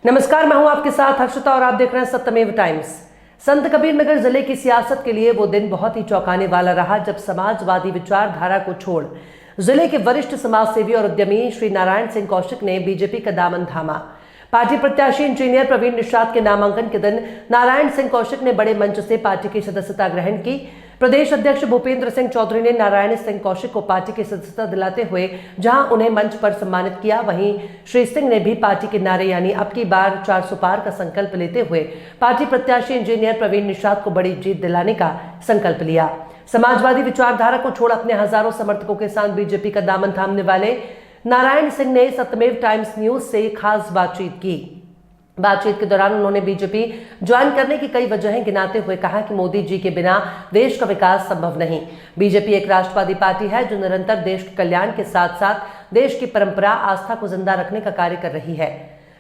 नमस्कार, मैं हूं आपके साथ हर्षिता और आप देख रहे हैं सत्यमेव टाइम्स। संत कबीर नगर जिले की सियासत के लिए वो दिन बहुत ही चौंकाने वाला रहा जब समाजवादी विचारधारा को छोड़ जिले के वरिष्ठ समाजसेवी और उद्यमी श्री नारायण सिंह कौशिक ने बीजेपी का दामन थामा। पार्टी प्रत्याशी इंजीनियर प्रवीण निषाद के नामांकन के दिन नारायण सिंह कौशिक ने बड़े मंच से पार्टी की सदस्यता ग्रहण की। प्रदेश अध्यक्ष भूपेंद्र सिंह चौधरी ने नारायण सिंह कौशिक को पार्टी की सदस्यता दिलाते हुए जहां उन्हें मंच पर सम्मानित किया, वहीं श्री सिंह ने भी पार्टी के नारे यानी अब की बार 400 पार का संकल्प लेते हुए पार्टी प्रत्याशी इंजीनियर प्रवीण निषाद को बड़ी जीत दिलाने का संकल्प लिया। समाजवादी विचारधारा को छोड़ अपने हजारों समर्थकों के साथ बीजेपी का दामन थामने वाले नारायण सिंह ने सत्यमेव टाइम्स न्यूज से खास बातचीत की। बातचीत के दौरान उन्होंने बीजेपी ज्वाइन करने की कई वजहें गिनाते हुए कहा कि मोदी जी के बिना देश का विकास संभव नहीं। बीजेपी एक राष्ट्रवादी पार्टी है जो निरंतर देश के कल्याण के साथ साथ देश की परंपरा आस्था को जिंदा रखने का कार्य कर रही है।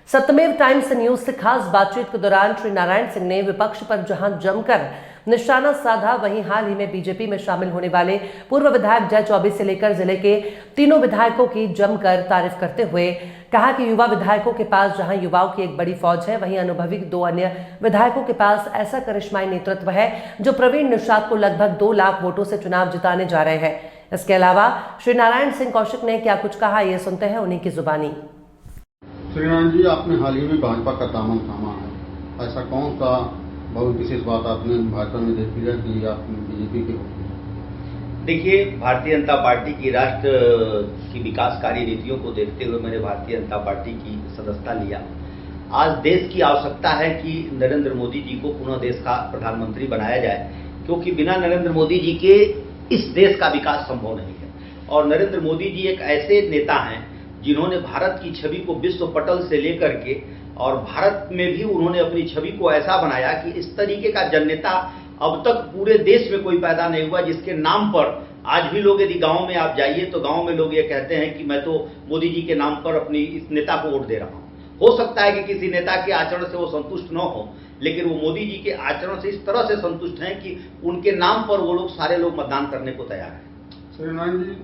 सत्यमेव टाइम्स न्यूज से खास बातचीत के दौरान श्री नारायण सिंह ने विपक्ष पर जहां जमकर निशाना साधा, वहीं हाल ही में बीजेपी में शामिल होने वाले पूर्व विधायक जय चौबे से लेकर जिले के तीनों विधायकों की जमकर तारीफ करते हुए कहा कि युवा विधायकों के पास जहां युवाओं की एक बड़ी फौज है, वहीं अनुभवी 2 अन्य विधायकों के पास ऐसा करिश्माई नेतृत्व है जो प्रवीण निषाद को लगभग 2 लाख वोटों से चुनाव जिताने जा रहे हैं। इसके अलावा श्री नारायण सिंह कौशिक ने क्या कुछ कहा, ये सुनते हैं उन्हीं की जुबानी। श्री नारायण जी, आपने हाल ही में भाजपा का दामन थामा है, ऐसा कौन सा बहुत विशेष बात आपने भाजपा में देखी है कि आप बीजेपी के? देखिए, भारतीय जनता पार्टी की राष्ट्र की विकासकारी नीतियों को देखते हुए मैंने भारतीय जनता पार्टी की सदस्यता लिया। आज देश की आवश्यकता है कि नरेंद्र मोदी जी को पुनः देश का प्रधानमंत्री बनाया जाए, क्योंकि बिना नरेंद्र मोदी जी के इस देश का विकास संभव नहीं है। और नरेंद्र मोदी जी एक ऐसे नेता हैं जिन्होंने भारत की छवि को विश्व पटल से लेकर के और भारत में भी उन्होंने अपनी छवि को ऐसा बनाया कि इस तरीके का जननेता अब तक पूरे देश में कोई पैदा नहीं हुआ, जिसके नाम पर आज भी लोग, यदि गांव में आप जाइए तो गांव में लोग ये कहते हैं कि मैं तो मोदी जी के नाम पर अपनी इस नेता को वोट दे रहा हूं। हो सकता है कि किसी नेता के आचरण से वो संतुष्ट न हो, लेकिन वो मोदी जी के आचरण से इस तरह से संतुष्ट हैं कि उनके नाम पर वो लोग, सारे लोग मतदान करने को तैयार हैं। श्री नारायण जी,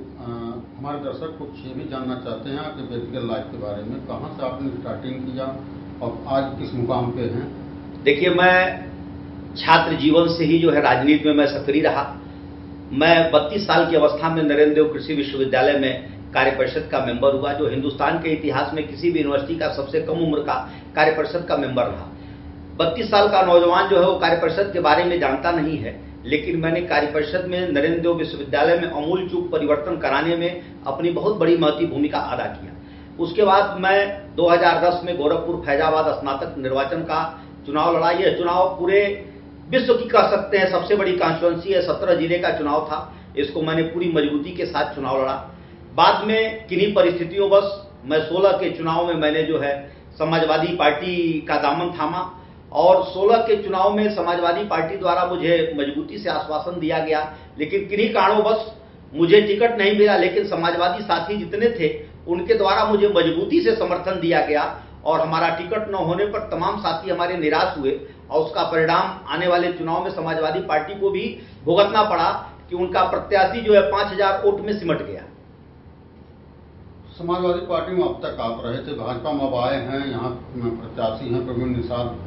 हमारे दर्शक कुछ ये भी जानना चाहते हैं आपके व्यक्तिगत लाइफ के बारे में, कहाँ से आपने स्टार्टिंग किया और आज किस मुकाम पे हैं? देखिए, मैं छात्र जीवन से ही जो है राजनीति में मैं सक्रिय रहा। मैं 32 साल की अवस्था में नरेंद्र देव कृषि विश्वविद्यालय में कार्य परिषद का मेंबर हुआ, जो हिंदुस्तान के इतिहास में किसी भी यूनिवर्सिटी का सबसे कम उम्र का कार्य परिषद का मेंबर रहा। 32 साल का नौजवान जो है वो कार्य परिषद के बारे में जानता नहीं है, लेकिन मैंने कार्य परिषद में नरेंद्र देव विश्वविद्यालय में अमूल चूक परिवर्तन कराने में अपनी बहुत बड़ी महत्वपूर्ण भूमिका अदा किया। उसके बाद मैं 2010 में गोरखपुर फैजाबाद स्नातक निर्वाचन का चुनाव लड़ा। यह चुनाव पूरे विश्व की कह सकते हैं सबसे बड़ी कॉन्स्टिट्यूएंसी है, 17 जिले का चुनाव था। इसको मैंने पूरी मजबूती के साथ चुनाव लड़ा। बाद में किन्हीं परिस्थितियों बस मैं 16 के चुनाव में मैंने जो है समाजवादी पार्टी का दामन थामा और 16 के चुनाव में समाजवादी पार्टी द्वारा मुझे मजबूती से आश्वासन दिया गया, लेकिन किन्हीं कारणों बस मुझे टिकट नहीं मिला। लेकिन समाजवादी साथी जितने थे उनके द्वारा मुझे मजबूती से समर्थन दिया गया और हमारा टिकट न होने पर तमाम साथी हमारे निराश हुए और उसका परिणाम आने वाले चुनाव में समाजवादी पार्टी को भी भुगतना पड़ा कि उनका प्रत्याशी जो है 5000 वोट में सिमट गया। समाजवादी पार्टी में अब तक आप रहे थे, भाजपा में अब आए हैं, यहाँ प्रत्याशी हैं प्रवीण निषाद,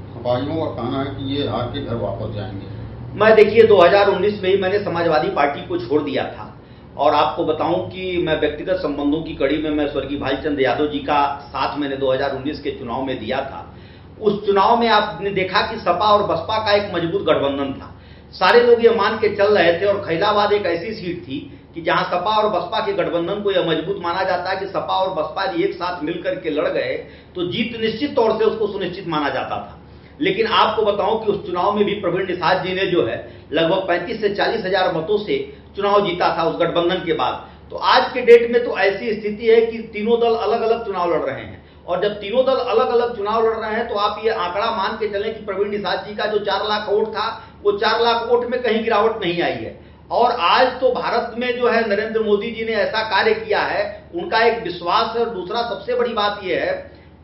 सपाहियों का कहना है कि ये हार के घर वापस जाएंगे। मैं देखिए 2019 में ही मैंने समाजवादी पार्टी को छोड़ दिया था और आपको बताऊं कि मैं व्यक्तिगत संबंधों की कड़ी में मैं स्वर्गीय भाईचंद यादव जी का साथ मैंने 2019 के चुनाव में दिया था। उस चुनाव में आपने देखा कि सपा और बसपा का एक मजबूत गठबंधन था। सारे लोग ये मान के चल रहे थे और खैलाबाद एक ऐसी सीट थी कि जहां सपा और बसपा के गठबंधन को यह मजबूत माना जाता है कि सपा और बसपा जी एक साथ मिलकर के लड़ गए तो जीत निश्चित तौर से उसको सुनिश्चित माना जाता था। लेकिन आपको बताऊं कि उस चुनाव में भी प्रवीण निषाद जी ने जो है लगभग 35 से 40 हजार मतों से चुनाव जीता था उस गठबंधन के बाद। तो आज के डेट में तो ऐसी स्थिति है कि तीनों दल अलग अलग चुनाव लड़ रहे हैं और जब तीनों दल अलग अलग चुनाव लड़ रहे हैं तो आप ये आंकड़ा मान के चलें कि प्रवीण निषाद जी का जो 4 लाख वोट था वो 4 लाख वोट में कहीं गिरावट नहीं आई है। और आज तो भारत में जो है नरेंद्र मोदी जी ने ऐसा कार्य किया है, उनका एक विश्वास है। और दूसरा सबसे बड़ी बात यह है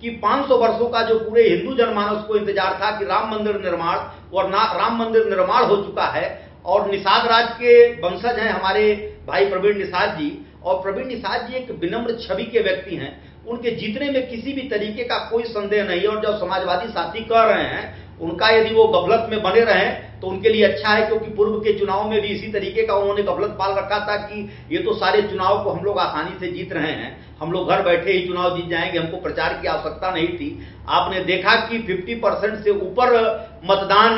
कि 500 वर्षों का जो पूरे हिंदू जनमानस को इंतजार था कि राम मंदिर निर्माण, और राम मंदिर निर्माण हो चुका है और निषाद राज के वंशज हैं हमारे भाई प्रवीण निषाद जी। और प्रवीण निषाद जी एक विनम्र छवि के व्यक्ति हैं। उनके जीतने में किसी भी तरीके का कोई संदेह नहीं है। और जो समाजवादी साथी कह रहे हैं, उनका यदि वो गफलत में बने रहें तो उनके लिए अच्छा है, क्योंकि पूर्व के चुनाव में भी इसी तरीके का उन्होंने गफलत पाल रखा था कि ये तो सारे चुनाव को हम लोग आसानी से जीत रहे हैं, हम लोग घर बैठे ही चुनाव जीत जाएंगे, हमको प्रचार की आवश्यकता नहीं थी। आपने देखा कि 50% से ऊपर मतदान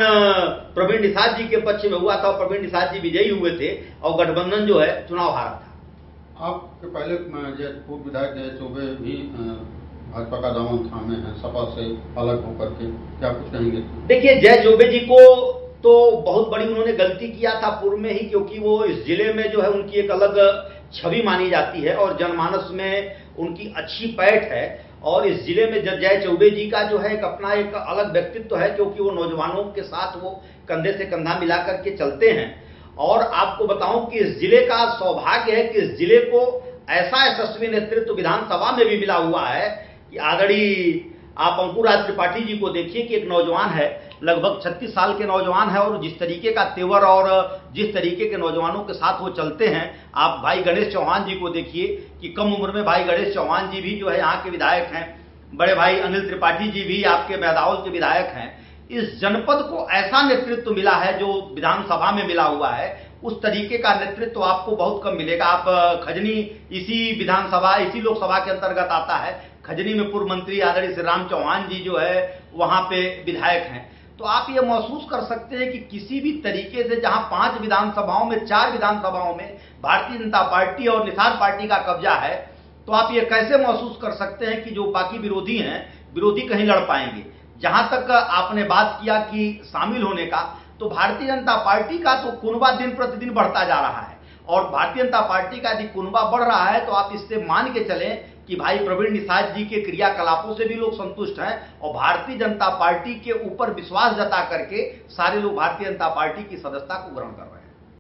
प्रवीण निषाद जी के पक्ष में हुआ था और प्रवीण निषाद जी विजयी हुए थे और गठबंधन जो है चुनाव हारा था। आपके पहले पूर्व विधायक जय चौबे भी भाजपा का दामन थामे हैं, सपा से अलग होकर के, क्या कुछ कहेंगे? देखिए, जय चौबे जी को तो बहुत बड़ी उन्होंने गलती किया था पूर्व में ही, क्योंकि वो इस जिले में जो है उनकी एक अलग छवि मानी जाती है और जनमानस में उनकी अच्छी पैठ है। और इस जिले में जय चौबे जी का जो है एक अपना एक अलग व्यक्तित्व है, क्योंकि वो नौजवानों के साथ वो कंधे से कंधा मिला करके चलते हैं। और आपको बताऊं कि इस जिले का सौभाग्य है कि इस जिले को ऐसा यशस्वी नेतृत्व विधानसभा में भी मिला हुआ है कि आदरणीय आप अंकुराज त्रिपाठी जी को देखिए कि एक नौजवान है, लगभग 36 साल के नौजवान है, और जिस तरीके का तेवर और जिस तरीके के नौजवानों के साथ वो चलते हैं। आप भाई गणेश चौहान जी को देखिए कि कम उम्र में भाई गणेश चौहान जी भी जो है यहाँ के विधायक हैं, बड़े भाई अनिल त्रिपाठी जी भी आपके मैदाउल के विधायक हैं। इस जनपद को ऐसा नेतृत्व मिला है जो विधानसभा में मिला हुआ है, उस तरीके का नेतृत्व आपको बहुत कम मिलेगा। आप खजनी इसी विधानसभा इसी लोकसभा के अंतर्गत आता है, खजनी में पूर्व मंत्री आदरणीय श्री राम चौहान जी जो है वहां पे विधायक हैं। तो आप ये महसूस कर सकते हैं कि किसी भी तरीके से जहां 5 विधानसभाओं में 4 विधानसभाओं में भारतीय जनता पार्टी और निषाद पार्टी का कब्जा है, तो आप ये कैसे महसूस कर सकते हैं कि जो बाकी विरोधी हैं, विरोधी कहीं लड़ पाएंगे। जहां तक आपने बात किया कि शामिल होने का, तो भारतीय जनता पार्टी का तो कुनबा दिन प्रतिदिन बढ़ता जा रहा है, और भारतीय जनता पार्टी का यदि कुनबा बढ़ रहा है तो आप इससे मान के चलें कि भाई प्रवीण निषाद जी के क्रियाकलापों से भी लोग संतुष्ट हैं, और भारतीय जनता पार्टी के ऊपर विश्वास जता करके सारे लोग भारतीय जनता पार्टी की सदस्यता को ग्रहण कर रहे हैं।